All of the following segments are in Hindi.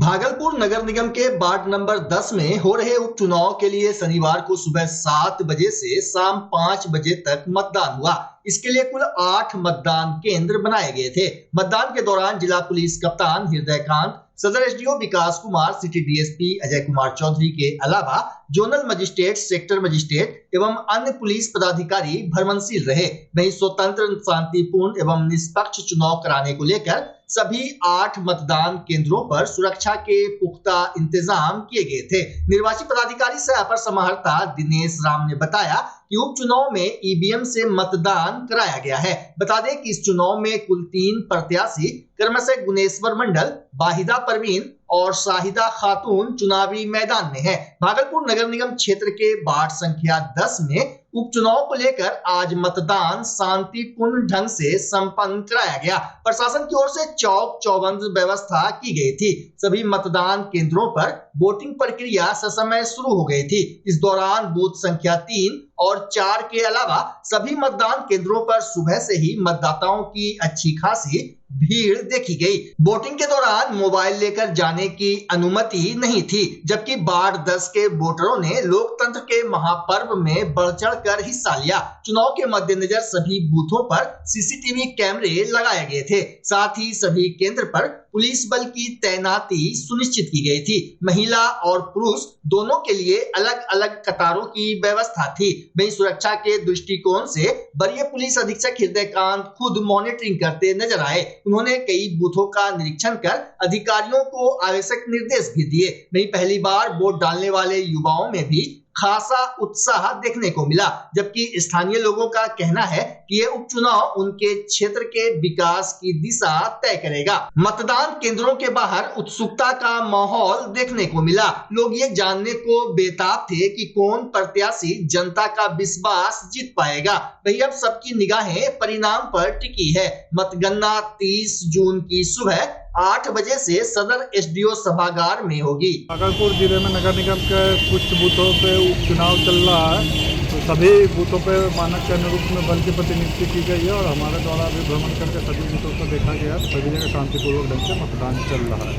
भागलपुर नगर निगम के वार्ड नंबर 10 में हो रहे उपचुनाव के लिए शनिवार को सुबह 7 बजे से शाम 5 बजे तक मतदान हुआ। इसके लिए कुल 8 मतदान केंद्र बनाए गए थे। मतदान के दौरान जिला पुलिस कप्तान हृदयकांत, सदर एसडीओ विकास कुमार, सिटी डीएसपी अजय कुमार चौधरी के अलावा जोनल मजिस्ट्रेट, सेक्टर मजिस्ट्रेट एवं अन्य पुलिस पदाधिकारी भ्रमणशील रहे। वहीं स्वतंत्र, शांतिपूर्ण एवं निष्पक्ष चुनाव कराने को लेकर सभी 8 मतदान केंद्रों पर सुरक्षा के पुख्ता इंतजाम किए गए थे। निर्वाची पदाधिकारी सह अपर समाहर्ता दिनेश राम ने बताया कि उपचुनाव में ईवीएम से मतदान कराया गया है। बता दें कि इस चुनाव में कुल 3 प्रत्याशी क्रमशः गुनेश्वर मंडल, वाहिदा परवीन और शाहिदा खातून चुनावी मैदान में है। भागलपुर नगर निगम क्षेत्र के वार्ड संख्या 10 में उपचुनाव को लेकर आज मतदान शांतिपूर्ण ढंग से संपन्न कराया गया। प्रशासन की ओर से चौक चौबंद व्यवस्था की गई थी। सभी मतदान केंद्रों पर वोटिंग प्रक्रिया ससमय शुरू हो गई थी। इस दौरान बूथ संख्या 3 और 4 के अलावा सभी मतदान केंद्रों पर सुबह से ही मतदाताओं की अच्छी खासी भीड़ देखी गई। वोटिंग के दौरान मोबाइल लेकर जाने की अनुमति नहीं थी, जबकि वार्ड 10 के वोटरों ने लोकतंत्र के महापर्व में बढ़ चढ़ कर हिस्सा लिया। चुनाव के मद्देनजर सभी बूथों पर सीसीटीवी कैमरे लगाए गए थे। साथ ही सभी केंद्र पर पुलिस बल की तैनाती सुनिश्चित की गई थी। महिला और पुरुष दोनों के लिए अलग अलग कतारों की व्यवस्था थी। वहीं सुरक्षा के दृष्टिकोण से वरीय पुलिस अधीक्षक हृदयकांत खुद मॉनिटरिंग करते नजर आए। उन्होंने कई बूथों का निरीक्षण कर अधिकारियों को आवश्यक निर्देश भी दिए। वहीं पहली बार वोट डालने वाले युवाओं में भी खासा उत्साह देखने को मिला, जबकि स्थानीय लोगों का कहना है कि ये उपचुनाव उनके क्षेत्र के विकास की दिशा तय करेगा। मतदान केंद्रों के बाहर उत्सुकता का माहौल देखने को मिला। लोग ये जानने को बेताब थे कि कौन प्रत्याशी जनता का विश्वास जीत पाएगा। वही अब सबकी निगाहें परिणाम पर टिकी है। मतगणना 30 जून की सुबह 8 बजे से सदर एसडीओ सभागार में होगी। भागलपुर जिले में नगर निगम के कुछ बूथों पे उपचुनाव चल रहा है, तो सभी बूथों पे मानक के अनुरूप में बल की प्रतिनियुक्ति की गई है और हमारे द्वारा भी भ्रमण करके सभी बूथों को देखा गया। सभी जगह शांतिपूर्वक ढंग से मतदान चल रहा है।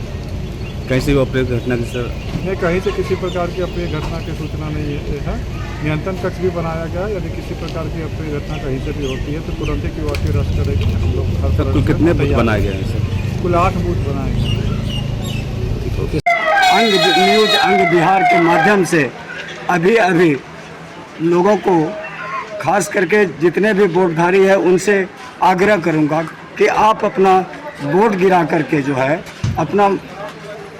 कहीं से अप्रिय घटना की सर नहीं, कहीं से किसी प्रकार की अप्रिय घटना की सूचना नहीं है। नियंत्रण कक्ष भी बनाया गया है। यदि किसी प्रकार की अप्रिय घटना कहीं से भी होती है तो तुरंत ही क्यूआरटी रद्द करेगी। हम लोग हर तरह से कितने बूथ बनाए गए हैं सर? कुल 8 बूथ बनाए गए। न्यूज अंग बिहार के माध्यम से अभी लोगों को, खास करके जितने भी वोटधारी है, उनसे आग्रह करूंगा कि आप अपना वोट गिरा करके जो है, अपना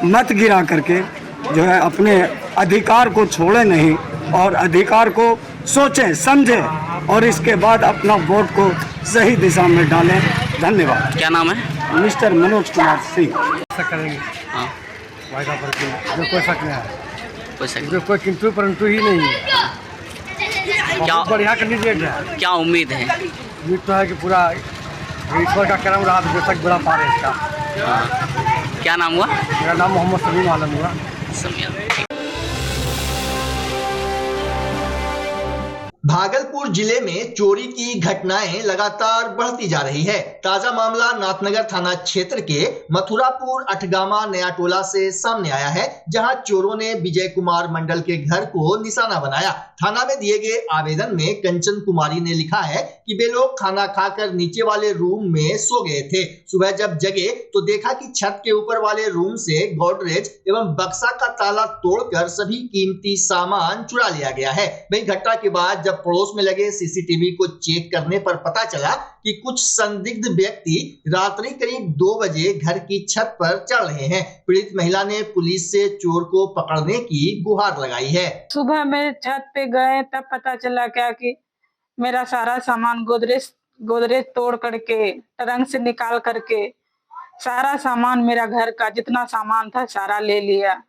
मत गिरा करके जो है, अपने अधिकार को छोड़े नहीं और अधिकार को सोचें, समझें और इसके बाद अपना वोट को सही दिशा में डालें। धन्यवाद। क्या नाम है? मिस्टर मनोज कुमार सिंह। करेंगे हाँ, वायदा पर जो कोई शक नहीं है, कोई सही। जो कोई किंतु परंतु ही नहीं है। क्या बढ़िया कैंडिडेट है। क्या उम्मीद है? उम्मीद तो है कि पूरा ईश्वर का करम रहा तो बेशक बड़ा पार है इसका। हाँ। क्या नाम हुआ? मेरा नाम मोहम्मद सलीम आलम हुआ। समीर। भागलपुर जिले में चोरी की घटनाएं लगातार बढ़ती जा रही है। ताजा मामला नाथनगर थाना क्षेत्र के मथुरापुर अठगामा नया टोला से सामने आया है, जहां चोरों ने विजय कुमार मंडल के घर को निशाना बनाया। थाना में दिए गए आवेदन में कंचन कुमारी ने लिखा है कि वे लोग खाना खाकर नीचे वाले रूम में सो गए थे। सुबह जब जगे तो देखा कि छत के ऊपर वाले रूम से गोदरेज एवं बक्सा का ताला तोड़कर सभी कीमती सामान चुरा लिया गया है। वही घटना के बाद जब पड़ोस में लगे सीसीटीवी को चेक करने पर पता चला कि कुछ संदिग्ध व्यक्ति रात्रि करीब 2 बजे घर की छत पर चढ़ रहे हैं। पीड़ित महिला ने पुलिस से चोर को पकड़ने की गुहार लगाई है। सुबह में छत पे गए तब पता चला क्या कि मेरा सारा सामान गोदरेज तोड़ करके, ट्रंक से निकाल करके सारा सामान, मेरा घर का जितना सामान था सारा ले लिया।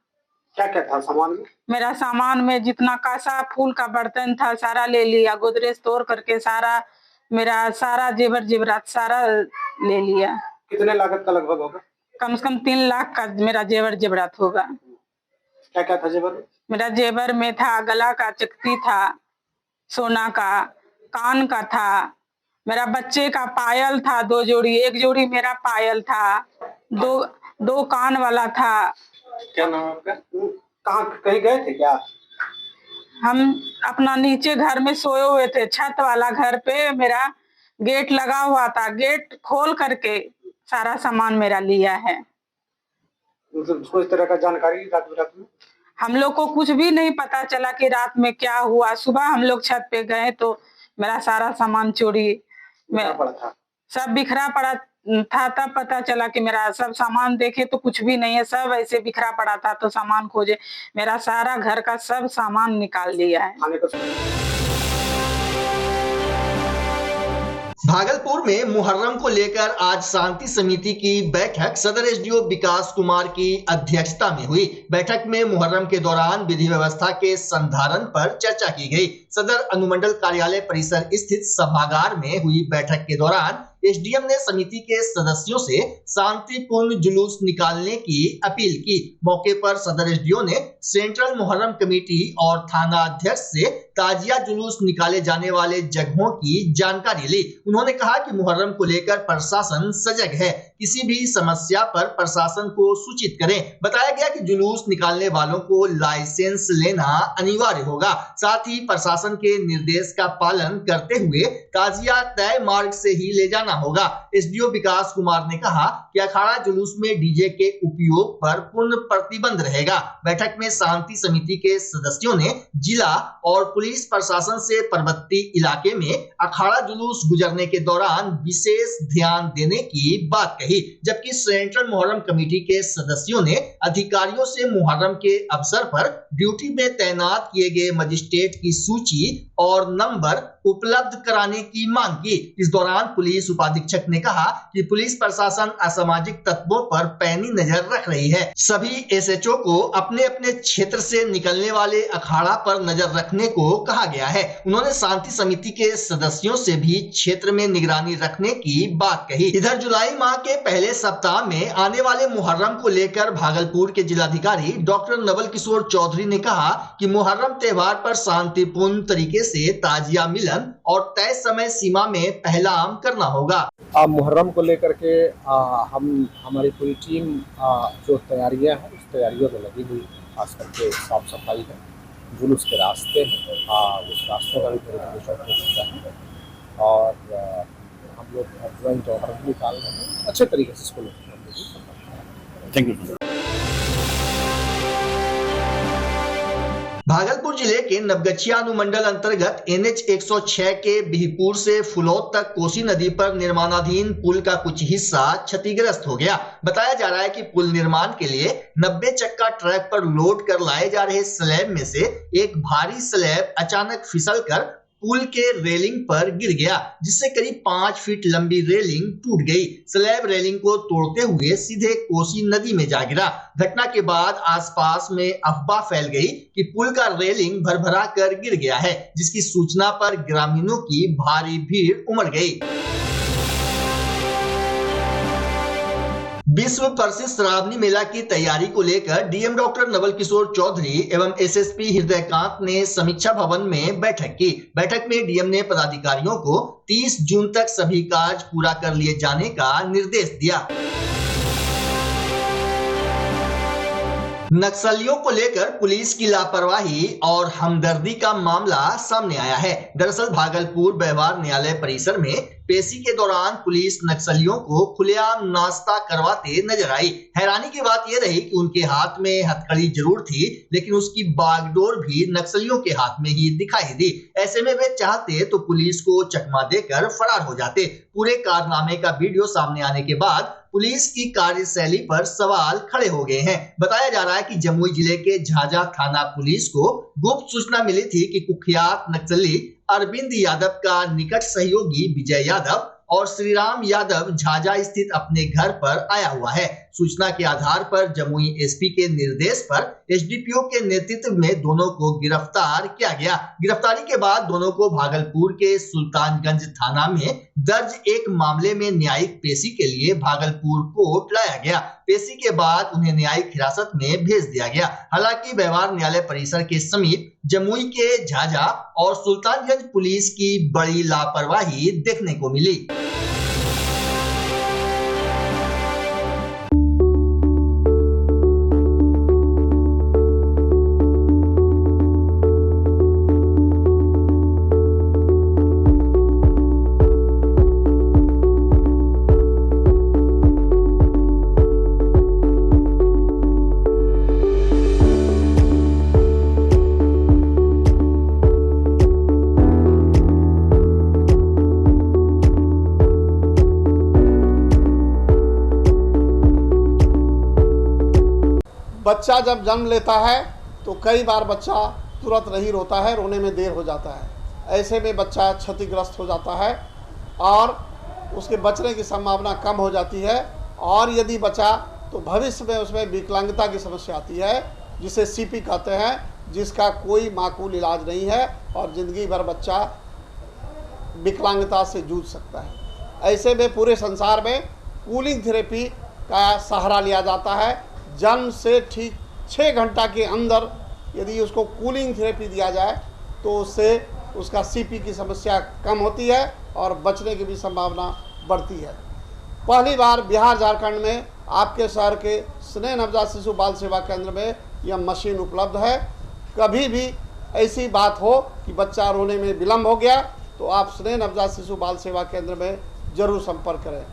क्या क्या था सामान में? मेरा सामान में जितना कासा फूल का बर्तन था सारा ले लिया। गोदरेज तोड़ करके सारा, मेरा सारा जेवर जेवरात सारा ले लिया। कितने लागत का लगभग होगा? कम से कम 3 लाख का मेरा जेवर जेवरात होगा। क्या क्या था जेवर? मेरा जेवर में था गला का चकती था, सोना का, कान का था, मेरा बच्चे का पायल था 2 जोड़ी, 1 जोड़ी मेरा पायल था, दो कान वाला था, क्या नाम है आपका? कहाँ कहीं गए थे क्या? हम अपना नीचे घर में सोए हुए थे, छत वाला घर पे मेरा गेट लगा हुआ था, गेट खोल करके सारा सामान मेरा लिया है। मतलब कोई तरह का जानकारी रात में? हम लोग को कुछ भी नहीं पता चला कि रात में क्या हुआ। सुबह हम लोग छत पे गए तो मेरा सारा सामान चोरी पड़ा था, सब बिखरा पड़ा था। तब पता चला कि मेरा सब सामान देखे तो कुछ भी नहीं है, सब ऐसे बिखरा पड़ा था। तो सामान खोजे, मेरा सारा घर का सब सामान निकाल लिया है। खाने का भागलपुर में मुहर्रम को लेकर आज शांति समिति की बैठक सदर एसडीओ विकास कुमार की अध्यक्षता में हुई। बैठक में मुहर्रम के दौरान विधि व्यवस्था के संधारण पर चर्चा की गई। सदर अनुमंडल कार्यालय परिसर स्थित सभागार में हुई बैठक के दौरान एसडीएम ने समिति के सदस्यों से शांतिपूर्ण जुलूस निकालने की अपील की। मौके पर सदर एसडीओ ने सेंट्रल मुहर्रम कमेटी और थाना अध्यक्ष से ताजिया जुलूस निकाले जाने वाले जगहों की जानकारी ली। उन्होंने कहा कि मुहर्रम को लेकर प्रशासन सजग है, किसी भी समस्या पर प्रशासन को सूचित करें। बताया गया कि जुलूस निकालने वालों को लाइसेंस लेना अनिवार्य होगा, साथ ही प्रशासन के निर्देश का पालन करते हुए ताजिया तय मार्ग से ही ले जाना होगा। एसडीओ विकास कुमार ने कहा कि अखाड़ा जुलूस में डीजे के उपयोग पर पूर्ण प्रतिबंध रहेगा। बैठक में शांति समिति के सदस्यों ने जिला और पुलिस प्रशासन से पर्वतीय इलाके में अखाड़ा जुलूस गुजरने के दौरान विशेष ध्यान देने की बात कही, जबकि सेंट्रल मुहर्रम कमेटी के सदस्यों ने अधिकारियों से मुहर्रम के अवसर पर ड्यूटी में तैनात किए गए मजिस्ट्रेट की सूची और नंबर उपलब्ध कराने की मांग की। इस दौरान पुलिस उपाधीक्षक ने कहा कि पुलिस प्रशासन असामाजिक तत्वों पर पैनी नजर रख रही है। सभी एसएचओ को अपने अपने क्षेत्र से निकलने वाले अखाड़ा पर नजर रखने को कहा गया है। उन्होंने शांति समिति के सदस्यों से भी क्षेत्र में निगरानी रखने की बात कही। इधर जुलाई माह के पहले सप्ताह में आने वाले मुहर्रम को लेकर भागलपुर के जिलाधिकारी डॉक्टर नवल किशोर चौधरी ने कहा कि मुहर्रम त्योहार पर शांतिपूर्ण तरीके से ताजिया मिलन और तय समय सीमा में पहलाम करना होगा। मुहर्रम को लेकर के हमारी पूरी टीम जो तैयारियां हैं उस तैयारियों में लगी हुई, खास करके साफ सफाई है, जुलूस के रास्ते हैं, उस रास्ते का भी पूरी है और हम लोग ड्राइंग ऑर्डर निकाल रहे हैं अच्छे तरीके से इसको लेकर। Thank you. भागलपुर जिले के नवगछिया अनुमंडल अंतर्गत NH 106 के बिहपुर से फुलौद तक कोसी नदी पर निर्माणाधीन पुल का कुछ हिस्सा क्षतिग्रस्त हो गया। बताया जा रहा है कि पुल निर्माण के लिए 90 चक्का ट्रक पर लोड कर लाए जा रहे स्लैब में से एक भारी स्लैब अचानक फिसलकर पुल के रेलिंग पर गिर गया, जिससे करीब 5 फीट लंबी रेलिंग टूट गई। स्लैब रेलिंग को तोड़ते हुए सीधे कोसी नदी में जा गिरा। घटना के बाद आसपास में अफवाह फैल गई कि पुल का रेलिंग भरभरा कर गिर गया है, जिसकी सूचना पर ग्रामीणों की भारी भीड़ उमड़ गई। विश्व प्रसिद्ध श्रावणी मेला की तैयारी को लेकर डीएम डॉक्टर नवल किशोर चौधरी एवं एसएसपी हृदयकांत ने समीक्षा भवन में बैठक की। बैठक में डीएम ने पदाधिकारियों को 30 जून तक सभी कार्य पूरा कर लिए जाने का निर्देश दिया। नक्सलियों को लेकर पुलिस की लापरवाही और हमदर्दी का मामला सामने आया है। दरअसल भागलपुर व्यवहार न्यायालय परिसर में पेशी के दौरान पुलिस नक्सलियों को खुलेआम नाश्ता करवाते नजर आई। हैरानी की बात यह रही कि उनके हाथ में हथकड़ी जरूर थी, लेकिन उसकी बागडोर भी नक्सलियों के हाथ में ही दिखाई दी। ऐसे में वे चाहते तो पुलिस को चकमा देकर फरार हो जाते। पूरे कारनामे का वीडियो सामने आने के बाद पुलिस की कार्यशैली पर सवाल खड़े हो गए हैं। बताया जा रहा है कि जमुई जिले के झाझा थाना पुलिस को गुप्त सूचना मिली थी कि कुख्यात नक्सली अरविंद यादव का निकट सहयोगी विजय यादव और श्रीराम यादव झाझा स्थित अपने घर पर आया हुआ है। सूचना के आधार पर जमुई एसपी के निर्देश पर एसडीपीओ के नेतृत्व में दोनों को गिरफ्तार किया गया। गिरफ्तारी के बाद दोनों को भागलपुर के सुल्तानगंज थाना में दर्ज एक मामले में न्यायिक पेशी के लिए भागलपुर कोर्ट लाया गया। पेशी के बाद उन्हें न्यायिक हिरासत में भेज दिया गया। हालांकि व्यवहार न्यायालय परिसर के समीप जमुई के झाझा और सुल्तानगंज पुलिस की बड़ी लापरवाही देखने को मिली। बच्चा जब जन्म लेता है तो कई बार बच्चा तुरंत नहीं रोता है, रोने में देर हो जाता है। ऐसे में बच्चा क्षतिग्रस्त हो जाता है और उसके बचने की संभावना कम हो जाती है, और यदि बचा तो भविष्य में उसमें विकलांगता की समस्या आती है, जिसे सीपी कहते हैं, जिसका कोई माकूल इलाज नहीं है और ज़िंदगी भर बच्चा विकलांगता से जूझ सकता है। ऐसे में पूरे संसार में कूलिंग थेरेपी का सहारा लिया जाता है। जन्म से ठीक 6 घंटा के अंदर यदि उसको कूलिंग थेरेपी दिया जाए तो उससे उसका सीपी की समस्या कम होती है और बचने की भी संभावना बढ़ती है। पहली बार बिहार झारखंड में आपके शहर के स्नेह नवजात शिशु बाल सेवा केंद्र में यह मशीन उपलब्ध है। कभी भी ऐसी बात हो कि बच्चा रोने में विलम्ब हो गया तो आप स्नेह नवजात शिशु बाल सेवा केंद्र में जरूर संपर्क करें।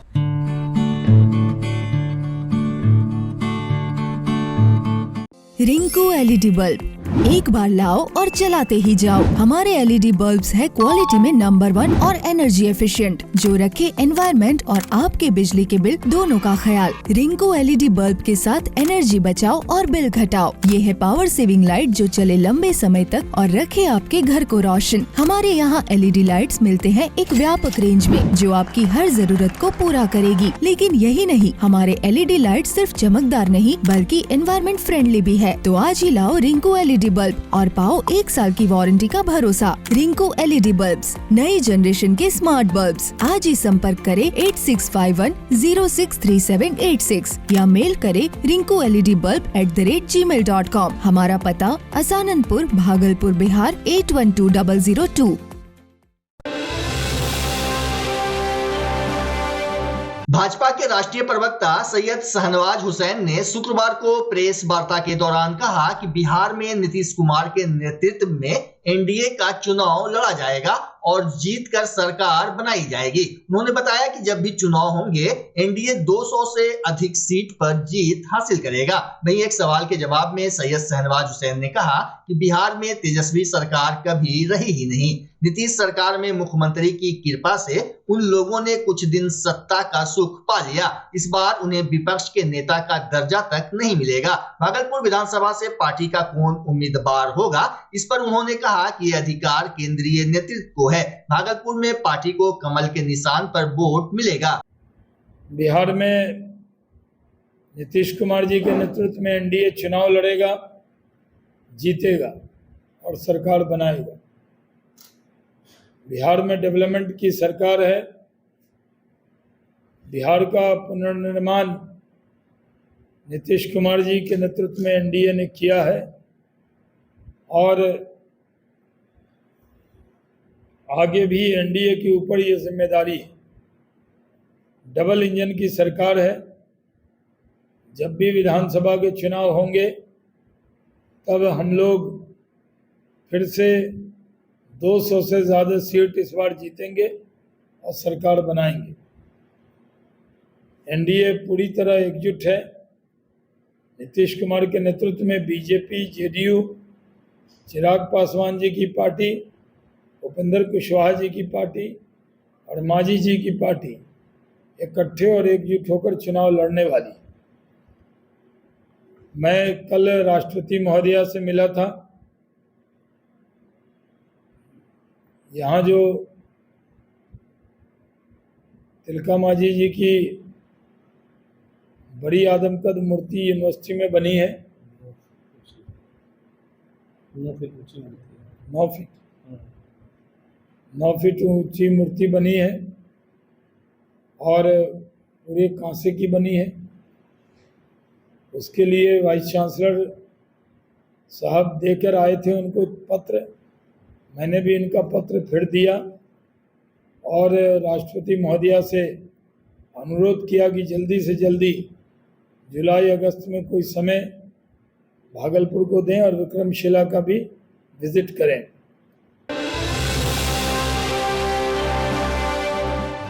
रिंकू एलईडी बल्ब एक बार लाओ और चलाते ही जाओ। हमारे एलईडी बल्ब्स है क्वालिटी में नंबर 1 और एनर्जी एफिशिएंट, जो रखे एनवायरनमेंट और आपके बिजली के बिल दोनों का ख्याल। रिंकू एलईडी बल्ब के साथ एनर्जी बचाओ और बिल घटाओ। ये है पावर सेविंग लाइट जो चले लंबे समय तक और रखे आपके घर को रोशन। हमारे यहाँ एलईडी लाइट्स मिलते हैं एक व्यापक रेंज में जो आपकी हर जरूरत को पूरा करेगी। लेकिन यही नहीं, हमारे एलईडी लाइट सिर्फ चमकदार नहीं बल्कि एनवायरनमेंट फ्रेंडली भी है। तो आज ही लाओ रिंकू एलईडी बल्ब और पाओ 1 साल की वारंटी का भरोसा। रिंकू एलईडी बल्ब्स, नई जनरेशन के स्मार्ट बल्ब्स। आज ही संपर्क करें 8651063786 या मेल करें rinku.led.bulb@gmail.com। हमारा पता असाननपुर, भागलपुर, बिहार 812002। भाजपा के राष्ट्रीय प्रवक्ता सैयद शाहनवाज हुसैन ने शुक्रवार को प्रेस वार्ता के दौरान कहा कि बिहार में नीतीश कुमार के नेतृत्व में एनडीए का चुनाव लड़ा जाएगा और जीतकर सरकार बनाई जाएगी। उन्होंने बताया कि जब भी चुनाव होंगे एनडीए 200 से अधिक सीट पर जीत हासिल करेगा। वहीं एक सवाल के जवाब में सैयद शाहनवाज हुसैन ने कहा कि बिहार में तेजस्वी सरकार कभी रही ही नहीं। नीतीश सरकार में मुख्यमंत्री की कृपा से उन लोगों ने कुछ दिन सत्ता का सुख पा लिया। इस बार उन्हें विपक्ष के नेता का दर्जा तक नहीं मिलेगा। भागलपुर विधानसभा से पार्टी का कौन उम्मीदवार होगा, इस पर उन्होंने कहा कि यह अधिकार केंद्रीय नेतृत्व को है। भागलपुर में पार्टी को कमल के निशान पर वोट मिलेगा। बिहार में नीतीश कुमार जी के नेतृत्व में एनडीए चुनाव लड़ेगा, जीतेगा और सरकार बनाएगा। बिहार में डेवलपमेंट की सरकार है। बिहार का पुनर्निर्माण नीतीश कुमार जी के नेतृत्व में एनडीए ने किया है और आगे भी एनडीए के ऊपर ये जिम्मेदारी है। डबल इंजन की सरकार है। जब भी विधानसभा के चुनाव होंगे तब हम लोग फिर से 200 से ज़्यादा सीट इस बार जीतेंगे और सरकार बनाएंगे। एनडीए पूरी तरह एकजुट है। नीतीश कुमार के नेतृत्व में बीजेपी, जेडीयू, चिराग पासवान जी की पार्टी, उपेंद्र कुशवाहा जी की पार्टी और मांझी जी की पार्टी इकट्ठे और एकजुट होकर चुनाव लड़ने वाली। मैं कल राष्ट्रपति महोदया से मिला था। यहाँ जो तिलका मांझी जी की बड़ी आदमकद मूर्ति यूनिवर्सिटी में बनी है, 9 फीट ऊंची मूर्ति बनी है और पूरे कांसे की बनी है। उसके लिए वाइस चांसलर साहब देकर आए थे उनको पत्र। मैंने भी इनका पत्र फिर दिया और राष्ट्रपति महोदया से अनुरोध किया कि जल्दी से जल्दी जुलाई अगस्त में कोई समय भागलपुर को दें और विक्रमशिला का भी विजिट करें।